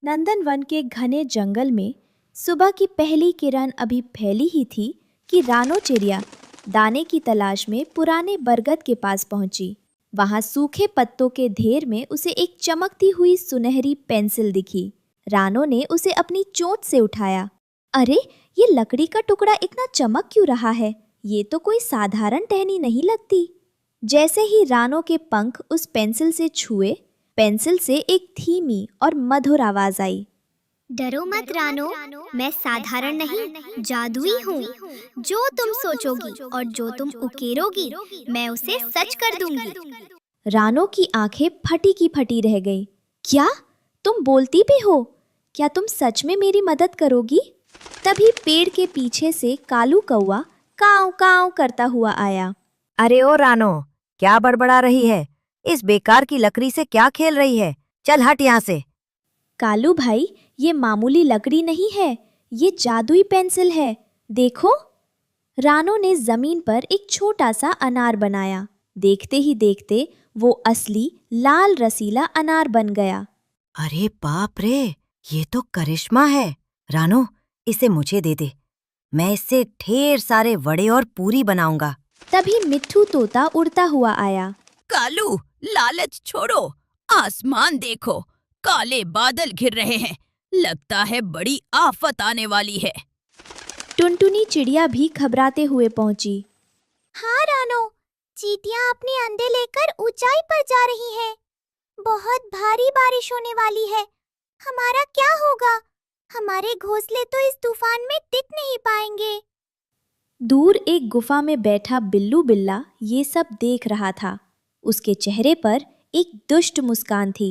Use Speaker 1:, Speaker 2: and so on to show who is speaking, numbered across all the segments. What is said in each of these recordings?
Speaker 1: नंदनवन के घने जंगल में सुबह की पहली किरण अभी फैली ही थी कि रानो चिड़िया दाने की तलाश में पुराने बरगद के पास पहुंची। वहां सूखे पत्तों के ढेर में उसे एक चमकती हुई सुनहरी पेंसिल दिखी। रानो ने उसे अपनी चोंच से उठाया। अरे, ये लकड़ी का टुकड़ा इतना चमक क्यों रहा है? ये तो कोई साधारण टहनी नहीं लगती। जैसे ही रानो के पंख उस पेंसिल से छुए, पेंसिल से एक धीमी और मधुर आवाज आई।
Speaker 2: डरो मत रानो, मैं साधारण नहीं, जादुई हूँ। जो तुम सोचोगी और जो तुम उकेरोगी, मैं उसे सच कर दूंगी।
Speaker 1: रानो की आंखें फटी की फटी रह गई। क्या तुम बोलती भी हो? क्या तुम सच में मेरी मदद करोगी? तभी पेड़ के पीछे से कालू कौआ काव काव करता हुआ आया।
Speaker 3: अरे ओ रानो, क्या बड़बड़ा रही है? इस बेकार की लकड़ी से क्या खेल रही है? चल हट यहाँ से।
Speaker 1: कालू भाई, ये मामूली लकड़ी नहीं है, ये जादुई पेंसिल है। देखो। रानो ने जमीन पर एक छोटा सा अनार बनाया। देखते ही देखते वो असली लाल रसीला अनार बन गया।
Speaker 3: अरे बाप रे, ये तो करिश्मा है। रानो, इसे मुझे दे दे। मैं इससे ढेर सारे वड़े और पूरी बनाऊंगा।
Speaker 1: तभी मिट्ठू तोता उड़ता हुआ आया।
Speaker 4: कालू, लालच छोड़ो, आसमान देखो, काले बादल घिर रहे हैं। लगता है बड़ी आफत आने वाली है।
Speaker 1: टुनटुनी चिड़िया भी घबराते हुए पहुंची।
Speaker 2: हाँ रानो, चींटियां अपने अंडे लेकर ऊंचाई पर जा रही हैं। बहुत भारी बारिश होने वाली है। हमारा क्या होगा? हमारे घोंसले तो इस तूफान में टिक नहीं पाएंगे।
Speaker 1: दूर एक गुफा में बैठा बिल्लू बिल्ला ये सब देख रहा था। उसके चेहरे पर एक दुष्ट मुस्कान थी।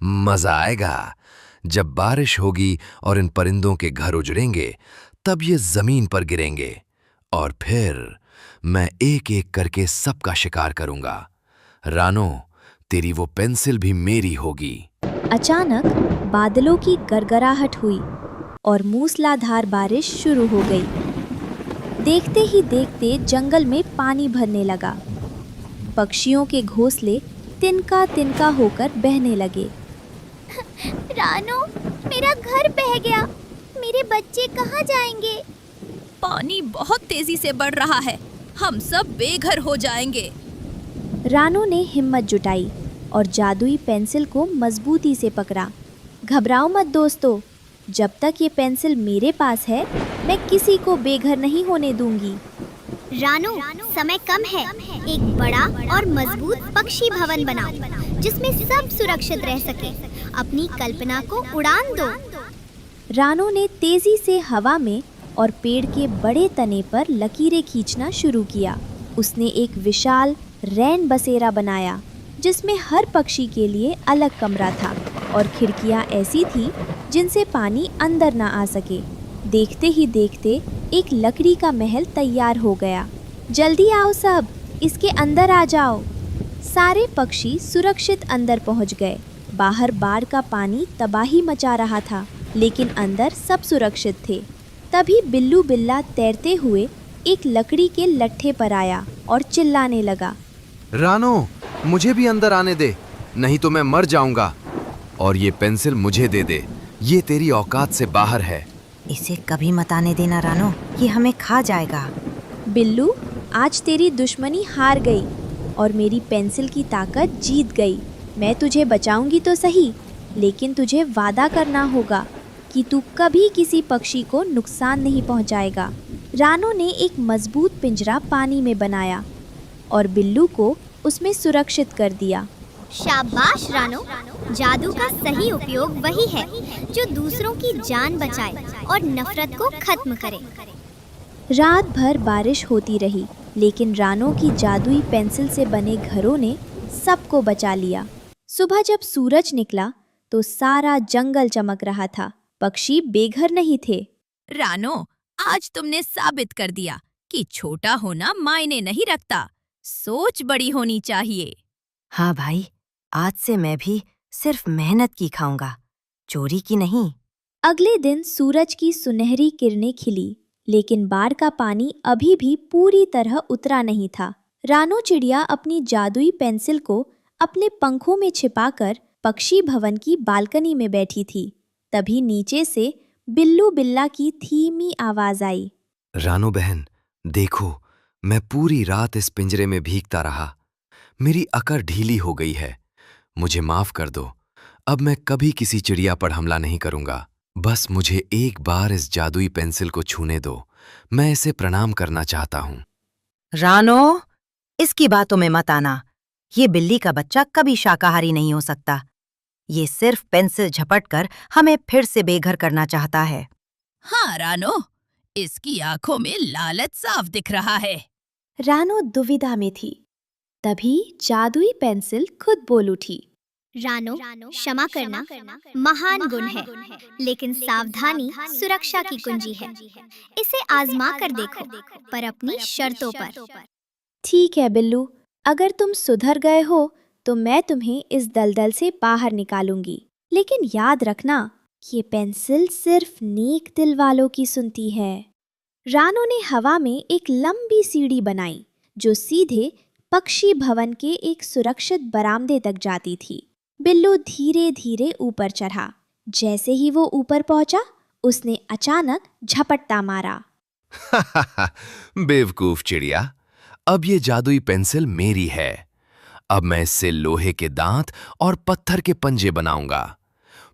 Speaker 5: मजा आएगा। जब बारिश होगी और इन परिंदों के घर उजड़ेंगे, तब ये जमीन पर गिरेंगे और फिर मैं एक एक करके सबका शिकार करूंगा। रानो, तेरी वो पेंसिल भी मेरी होगी।
Speaker 1: अचानक बादलों की गड़गड़ाहट हुई और मूसलाधार बारिश शुरू हो गई। देखते ही देखते जंगल में पानी भरने लगा। पक्षियों के घोंसले तिनका तिनका होकर बहने लगे।
Speaker 2: रानो, मेरा घर बह गया। मेरे बच्चे कहाँ जाएंगे?
Speaker 4: पानी बहुत तेजी से बढ़ रहा है, हम सब बेघर हो जाएंगे।
Speaker 1: रानो ने हिम्मत जुटाई और जादुई पेंसिल को मजबूती से पकड़ा। घबराओ मत दोस्तों, जब तक ये पेंसिल मेरे पास है, मैं किसी को बेघर नहीं होने दूंगी।
Speaker 2: रानो, समय कम है। एक बड़ा और मजबूत पक्षी भवन बनाओ, जिसमें सब सुरक्षित रह सके। अपनी कल्पना को उड़ान दो।
Speaker 1: रानो ने तेजी से हवा में और पेड़ के बड़े तने पर लकीरें खींचना शुरू किया। उसने एक विशाल रैन बसेरा बनाया, जिसमें हर पक्षी के लिए अलग कमरा था और खिड़कियां ऐसी थी जिनसे पानी अंदर ना आ सके। देखते ही देखते एक लकड़ी का महल तैयार हो गया। जल्दी आओ सब, इसके अंदर आ जाओ। सारे पक्षी सुरक्षित अंदर पहुंच गए। बाहर बाढ़ का पानी तबाही मचा रहा था, लेकिन अंदर सब सुरक्षित थे। तभी बिल्लू बिल्ला तैरते हुए एक लकड़ी के लट्ठे पर आया और चिल्लाने लगा।
Speaker 5: रानो, मुझे भी अंदर आने दे, नहीं तो मैं मर जाऊंगा। और ये पेंसिल मुझे दे दे, ये तेरी औकात से बाहर है।
Speaker 3: इसे कभी मत आने देना रानो, ये हमें खा जाएगा।
Speaker 1: बिल्लू, आज तेरी दुश्मनी हार गई और मेरी पेंसिल की ताकत जीत गई। मैं तुझे बचाऊंगी तो सही, लेकिन तुझे वादा करना होगा कि तू कभी किसी पक्षी को नुकसान नहीं पहुंचाएगा। रानो ने एक मजबूत पिंजरा पानी में बनाया और बिल्लू को उसमें सुरक्षित कर दिया।
Speaker 2: शाबाश रानो, जादू का सही उपयोग वही है जो दूसरों की जान बचाए और नफरत को खत्म करे।
Speaker 1: रात भर बारिश होती रही, लेकिन रानो की जादुई पेंसिल से बने घरों ने सबको बचा लिया। सुबह जब सूरज निकला तो सारा जंगल चमक रहा था। पक्षी बेघर नहीं थे।
Speaker 4: रानो, आज तुमने साबित कर दिया कि छोटा होना मायने नहीं रखता, सोच बड़ी होनी चाहिए।
Speaker 3: हाँ भाई, आज से मैं भी सिर्फ मेहनत की खाऊंगा, चोरी की नहीं।
Speaker 1: अगले दिन सूरज की सुनहरी किरणें खिली, लेकिन बाढ़ का पानी अभी भी पूरी तरह उतरा नहीं था। रानो चिड़िया अपनी जादुई पेंसिल को अपने पंखों में छिपाकर पक्षी भवन की बालकनी में बैठी थी। तभी नीचे से बिल्लू बिल्ला की धीमी आवाज आई।
Speaker 5: रानो बहन, देखो, मैं पूरी रात इस पिंजरे में भीगता रहा। मेरी अकड़ ढीली हो गई है। मुझे माफ कर दो। अब मैं कभी किसी चिड़िया पर हमला नहीं करूंगा। बस मुझे एक बार इस जादुई पेंसिल को छूने दो। मैं इसे प्रणाम करना चाहता हूँ।
Speaker 3: रानो, इसकी बातों में मत आना। ये बिल्ली का बच्चा कभी शाकाहारी नहीं हो सकता। ये सिर्फ पेंसिल झपट कर हमें फिर से बेघर करना चाहता है।
Speaker 4: हाँ रानो, इसकी आंखों में लालच साफ दिख रहा है।
Speaker 1: रानो दुविधा में थी। तभी जादुई पेंसिल खुद बोल उठी।
Speaker 2: रानो, क्षमा करना महान गुण है, लेकिन सावधानी सुरक्षा की कुंजी है। इसे आजमा कर देखो, पर अपनी शर्तों पर।
Speaker 1: ठीक है बिल्लू, अगर तुम सुधर गए हो तो मैं तुम्हें इस दलदल से बाहर निकालूंगी। लेकिन याद रखना, ये पेंसिल सिर्फ नेक दिल वालों की सुनती है। रानो ने हवा में एक लंबी सीढ़ी बनाई जो सीधे पक्षी भवन के एक सुरक्षित बरामदे तक जाती थी। बिल्लू धीरे धीरे ऊपर चढ़ा। जैसे ही वो ऊपर पहुंचा, उसने अचानक झपट्टा मारा।
Speaker 5: बेवकूफ चिड़िया, अब ये जादुई पेंसिल मेरी है। अब मैं इससे लोहे के दांत और पत्थर के पंजे बनाऊंगा।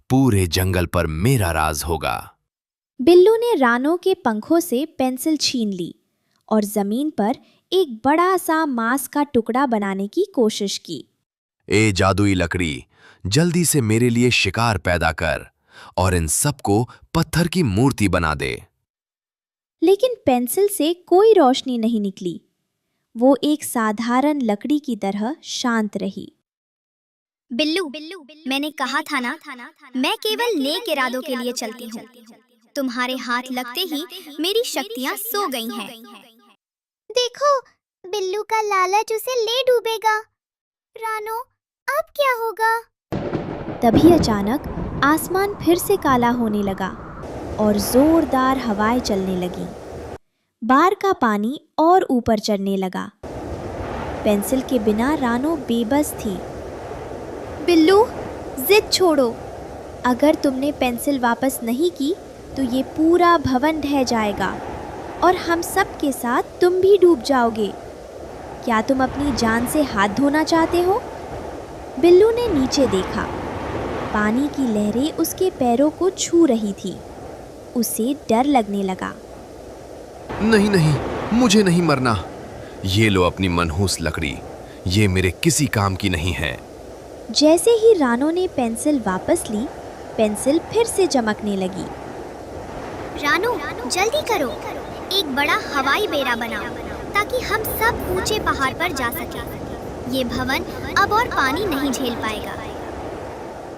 Speaker 5: पूरे जंगल पर मेरा राज होगा।
Speaker 1: बिल्लू ने रानो के पंखों से पेंसिल छीन ली और जमीन पर एक बड़ा सा मांस का टुकड़ा बनाने की कोशिश की।
Speaker 5: ए जादुई लकड़ी, जल्दी से मेरे लिए शिकार पैदा कर और इन सबको पत्थर की मूर्ति बना दे।
Speaker 1: लेकिन पेंसिल से कोई रोशनी नहीं निकली। वो एक साधारण लकड़ी की तरह शांत रही।
Speaker 2: बिल्लू, मैंने कहा था ना, मैं केवल नेक इरादों के लिए चलती हूँ। तुम्हारे हाथ लगते ही मेरी शक्तियाँ सो गई हैं। देखो, बिल्लू का लालच उसे ले डूबेगा। रानो, अब क्या होगा?
Speaker 1: तभी अचानक आसमान फिर से काला होने लगा और जोरदार हवाएं चलने लगीं। बार का पानी और ऊपर चढ़ने लगा। पेंसिल के बिना रानो बेबस थी। बिल्लू, जिद छोड़ो। अगर तुमने पेंसिल वापस नहीं की तो ये पूरा भवन ढह जाएगा और हम सब के साथ तुम भी डूब जाओगे। क्या तुम अपनी जान से हाथ धोना चाहते हो? बिल्लू ने नीचे देखा। पानी की लहरें उसके पैरों को छू रही थी। उसे डर लगने लगा।
Speaker 5: नहीं नहीं, मुझे नहीं मरना। ये लो अपनी मनहूस लकड़ी, ये मेरे किसी काम की नहीं है।
Speaker 1: जैसे ही रानो ने पेंसिल वापस ली, पेंसिल फिर से चमकने लगी।
Speaker 2: रानो, जल्दी करो, एक बड़ा हवाई बेड़ा बनाओ ताकि हम सब ऊंचे पहाड़ पर जा सकें। ये भवन अब और पानी नहीं झेल पाएगा।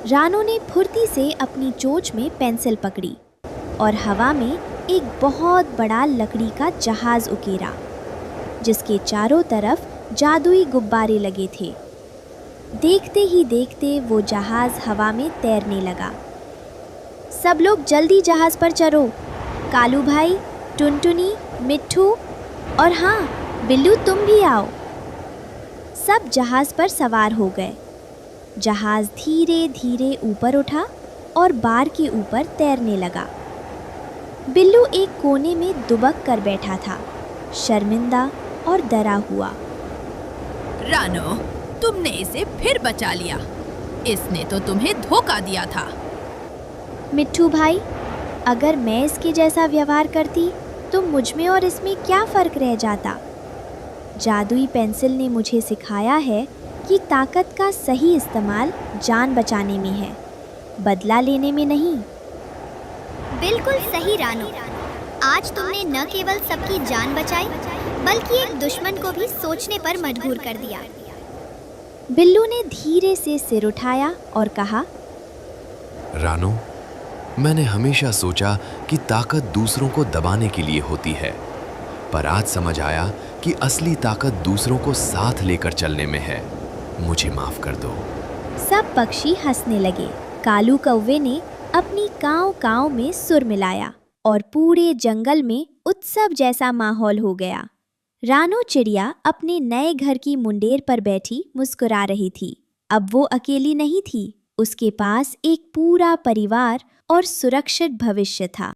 Speaker 1: रानो ने फुर्ती से अपनी चोंच में पेंसिल पकड़ी और हवा में एक बहुत बड़ा लकड़ी का जहाज उकेरा, जिसके चारों तरफ जादुई गुब्बारे लगे थे। देखते ही देखते वो जहाज हवा में तैरने लगा। सब लोग जल्दी जहाज पर चढ़ो। कालू भाई, टुनटुनी, मिट्ठू और हाँ, बिल्लू तुम भी आओ। सब जहाज पर सवार हो गए। जहाज धीरे धीरे ऊपर उठा और बार के ऊपर तैरने लगा। बिल्लू एक कोने में दुबक कर बैठा था, शर्मिंदा और डरा हुआ।
Speaker 4: रानो, तुमने इसे फिर बचा लिया। इसने तो तुम्हें धोखा दिया था।
Speaker 1: मिट्ठू भाई, अगर मैं इसके जैसा व्यवहार करती तो मुझ में और इसमें क्या फर्क रह जाता? जादुई पेंसिल ने मुझे सिखाया है कि ताकत का सही इस्तेमाल जान बचाने में है, बदला लेने में नहीं।
Speaker 2: बिल्कुल सही रानो। आज तुमने न केवल सबकी जान बचाई, बल्कि एक दुश्मन को भी सोचने पर मजबूर कर दिया।
Speaker 1: बिल्लू ने धीरे से सिर उठाया और कहा,
Speaker 5: रानो, मैंने हमेशा सोचा कि ताकत दूसरों को दबाने के लिए होती है, पर आज समझ आया कि असली ताकत दूसरों को साथ लेकर चलने में है। मुझे माफ कर दो।
Speaker 1: सब पक्षी हंसने लगे। कालू कौवे ने अपनी काव काव में सुर मिलाया और पूरे जंगल में उत्सव जैसा माहौल हो गया। रानो चिड़िया अपने नए घर की मुंडेर पर बैठी मुस्कुरा रही थी। अब वो अकेली नहीं थी, उसके पास एक पूरा परिवार और सुरक्षित भविष्य था।